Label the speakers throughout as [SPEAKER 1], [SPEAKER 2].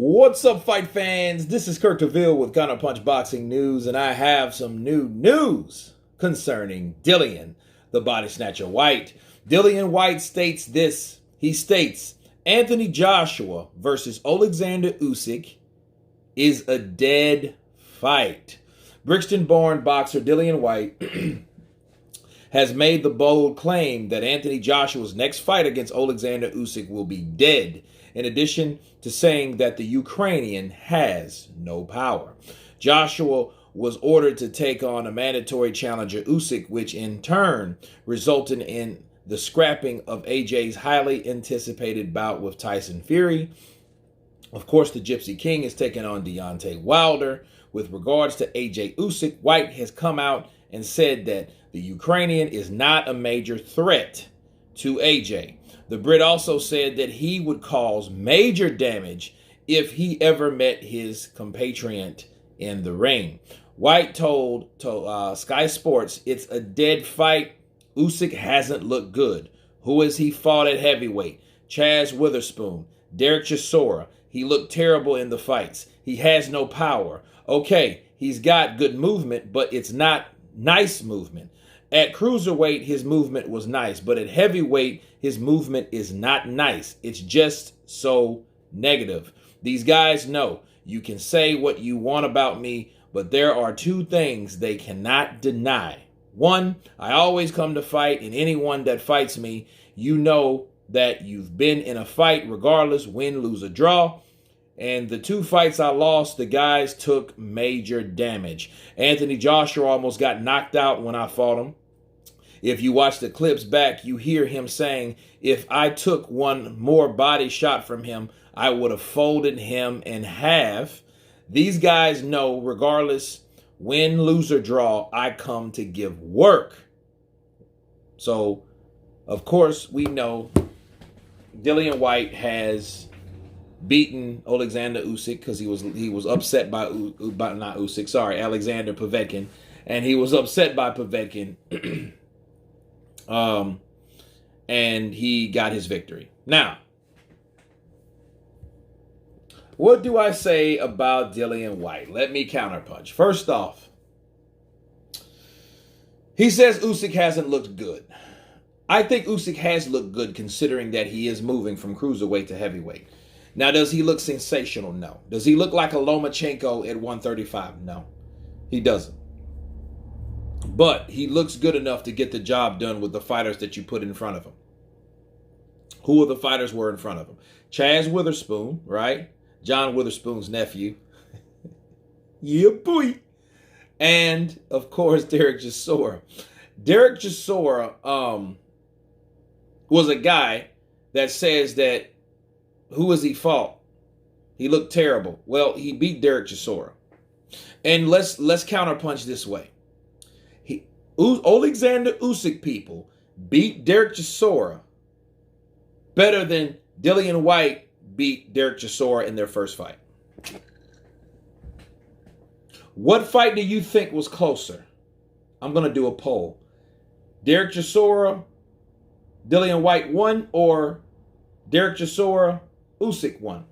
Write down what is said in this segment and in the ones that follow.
[SPEAKER 1] What's up, fight fans? This is Kirk DeVille with Counterpunch Boxing News, and I have some new news concerning Dillian, the body snatcher Whyte. Dillian Whyte states this. He states, Anthony Joshua versus Oleksandr Usyk is a dead fight. Brixton-born boxer Dillian Whyte has made the bold claim that Anthony Joshua's next fight against Oleksandr Usyk will be dead, in addition to saying that the Ukrainian has no power. Joshua was ordered to take on a mandatory challenger Usyk, which in turn resulted in the scrapping of AJ's highly anticipated bout with Tyson Fury. Of course, the Gypsy King is taking on Deontay Wilder. With regards to AJ Usyk, Whyte has come out and said that the Ukrainian is not a major threat to AJ. The Brit also said that he would cause major damage if he ever met his compatriot in the ring. Whyte told Sky Sports, it's a dead fight. Usyk hasn't looked good. Who has he fought at heavyweight? Chaz Witherspoon, Derek Chisora. He looked terrible in the fights. He has no power. Okay, he's got good movement, but it's not nice movement. At cruiserweight, his movement was nice, but at heavyweight, his movement is not nice. It's just so negative. These guys know you can say what you want about me, but there are two things they cannot deny. One, I always come to fight, and anyone that fights me, you know that you've been in a fight regardless, win, lose, or draw. And the two fights I lost, the guys took major damage. Anthony Joshua almost got knocked out when I fought him. If you watch the clips back, you hear him saying, if I took one more body shot from him, I would have folded him in half. These guys know, regardless, win, lose, or draw, I come to give work. So, of course, we know Dillian Whyte has beaten Oleksandr Usyk because he was upset by not Usyk, sorry, Alexander Povetkin, and he was upset by Povetkin, and he got his victory. Now, what do I say about Dillian Whyte? Let me counterpunch. First off, he says Usyk hasn't looked good. I think Usyk has looked good considering that he is moving from cruiserweight to heavyweight. Now, does he look sensational? No. Does he look like a Lomachenko at 135? No, he doesn't. But he looks good enough to get the job done with the fighters that you put in front of him. Who are the fighters were in front of him? Chaz Witherspoon, right? John Witherspoon's nephew. Yeah, boy. And, of course, Derek Chisora. Derek Chisora was a guy that says that who has he fought? He looked terrible. Well, he beat Derek Chisora. And let's counterpunch this way. Oleksandr Usyk people beat Derek Chisora better than Dillian Whyte beat Derek Chisora in their first fight. What fight do you think was closer? I'm going to do a poll. Derek Chisora, Dillian Whyte won, or Derek Chisora, Usyk won?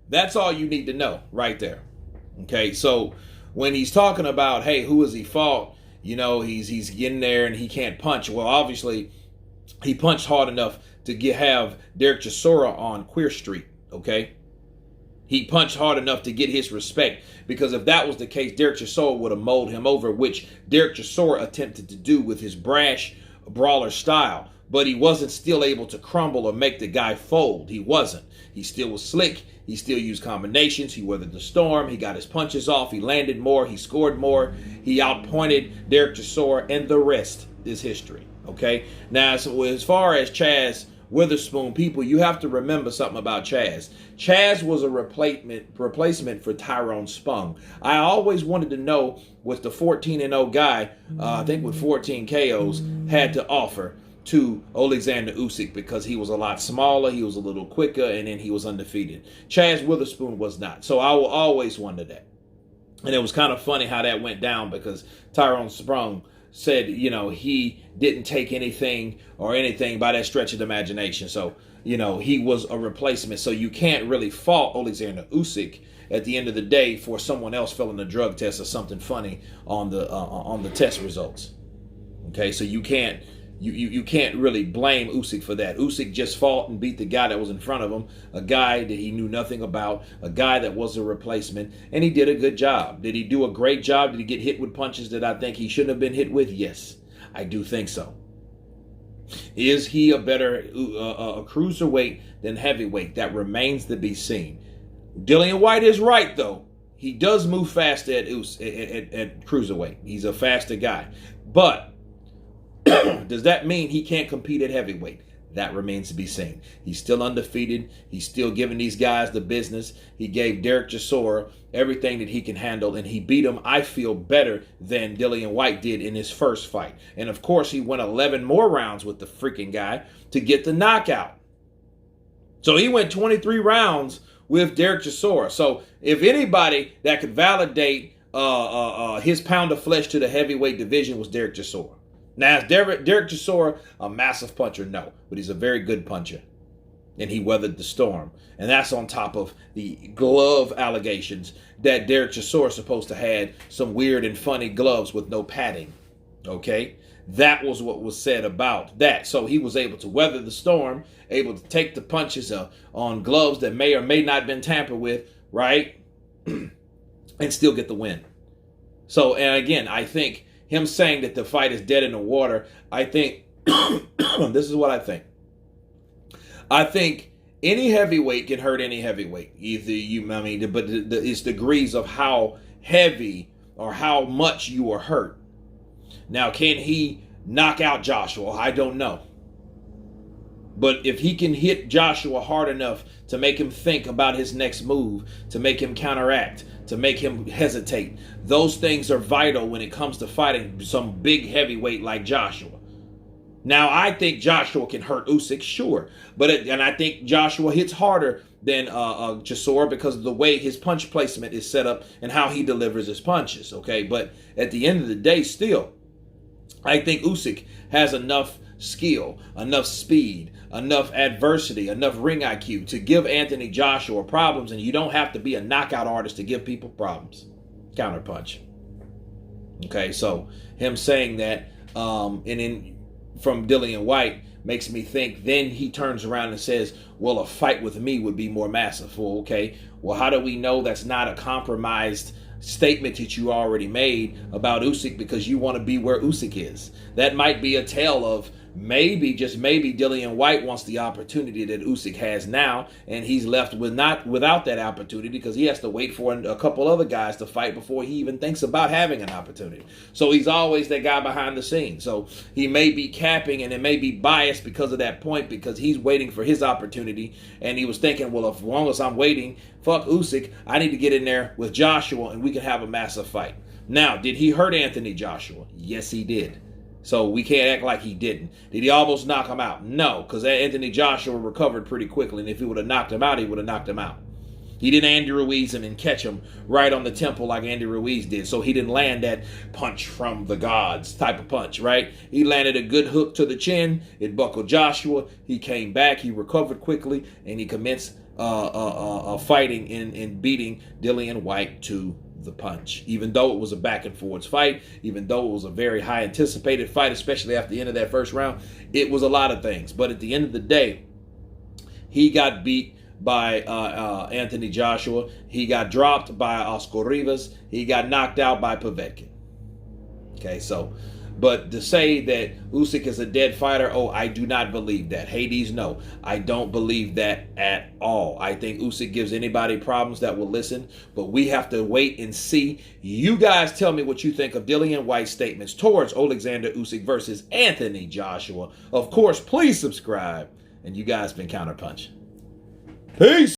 [SPEAKER 1] That's all you need to know right there. Okay, so when he's talking about, hey, who has he fought? You know, he's getting there and he can't punch. Well, obviously, he punched hard enough to have Derek Chisora on Queer Street, okay? He punched hard enough to get his respect, because if that was the case, Derek Chisora would have mowed him over, which Derek Chisora attempted to do with his brash brawler style. But he wasn't still able to crumble or make the guy fold. He wasn't. He still was slick. He still used combinations. He weathered the storm. He got his punches off. He landed more. He scored more. He outpointed Derek Chisora, and the rest is history. Okay? Now, so as far as Chaz Witherspoon, people, you have to remember something about Chaz. Chaz was a replacement for Tyrone Spong. I always wanted to know what the 14-0 guy, I think with 14 KOs, had to offer to Oleksandr Usyk, because he was a lot smaller, he was a little quicker, and then he was undefeated. Chaz Witherspoon was not. So I will always wonder that. And it was kind of funny how that went down, because Tyrone Spong said, he didn't take anything by that stretch of the imagination. So, he was a replacement. So you can't really fault Oleksandr Usyk at the end of the day for someone else failing a drug test or something funny on the test results. Okay, so you can't really blame Usyk for that. Usyk just fought and beat the guy that was in front of him, a guy that he knew nothing about, a guy that was a replacement, and he did a good job. Did he do a great job? Did he get hit with punches that I think he shouldn't have been hit with? Yes, I do think so. Is he a better a cruiserweight than heavyweight? That remains to be seen. Dillian Whyte is right, though. He does move fast at cruiserweight. He's a faster guy. But does that mean he can't compete at heavyweight? That remains to be seen. He's still undefeated. He's still giving these guys the business. He gave Derek Chisora everything that he can handle, and he beat him, I feel, better than Dillian Whyte did in his first fight. And, of course, he went 11 more rounds with the freaking guy to get the knockout. So he went 23 rounds with Derek Chisora. So if anybody that could validate his pound of flesh to the heavyweight division was Derek Chisora. Now, is Derek Chisora a massive puncher? No, but he's a very good puncher. And he weathered the storm. And that's on top of the glove allegations that Derek Chisora is supposed to have some weird and funny gloves with no padding. Okay? That was what was said about that. So he was able to weather the storm, able to take the punches on gloves that may or may not have been tampered with, right? And still get the win. So, and again, I think him saying that the fight is dead in the water, I think, this is what I think. I think any heavyweight can hurt any heavyweight. But it's degrees of how heavy or how much you are hurt. Now, can he knock out Joshua? I don't know. But if he can hit Joshua hard enough to make him think about his next move, to make him counteract, to make him hesitate, those things are vital when it comes to fighting some big heavyweight like Joshua. Now, I think Joshua can hurt Usyk, sure. And I think Joshua hits harder than Chisora because of the way his punch placement is set up and how he delivers his punches, okay? But at the end of the day, still, I think Usyk has enough skill, enough speed, enough adversity, enough ring IQ to give Anthony Joshua problems, and you don't have to be a knockout artist to give people problems. Counterpunch. Okay, so him saying that from Dillian Whyte makes me think then he turns around and says, well, a fight with me would be more massive. Well, okay, well, how do we know that's not a compromised statement that you already made about Usyk because you want to be where Usyk is? That might be a tale of maybe, just maybe, Dillian Whyte wants the opportunity that Usyk has now, and he's left without that opportunity because he has to wait for a couple other guys to fight before he even thinks about having an opportunity. So he's always that guy behind the scenes. So he may be capping, and it may be biased because of that point, because he's waiting for his opportunity, and he was thinking, well, as long as I'm waiting, fuck Usyk, I need to get in there with Joshua, and we can have a massive fight. Now, did he hurt Anthony Joshua? Yes, he did. So we can't act like he didn't. Did he almost knock him out? No, because Anthony Joshua recovered pretty quickly, and if he would have knocked him out, he would have knocked him out. He didn't Andy Ruiz him and catch him right on the temple like Andy Ruiz did, so he didn't land that punch from the gods type of punch, right? He landed a good hook to the chin. It buckled Joshua. He came back. He recovered quickly, and he commenced fighting and beating Dillian Whyte to the punch. Even though it was a back and forwards fight, even though it was a very high anticipated fight, especially after the end of that first round, it was a lot of things. But at the end of the day, he got beat by Anthony Joshua. He got dropped by Oscar Rivas. He got knocked out by Povetkin. Okay, so, but to say that Usyk is a dead fighter, oh, I do not believe that. Hades, no. I don't believe that at all. I think Usyk gives anybody problems that will listen, but we have to wait and see. You guys tell me what you think of Dillian Whyte's statements towards Oleksandr Usyk versus Anthony Joshua. Of course, please subscribe, and you guys been Counterpunch. Peace!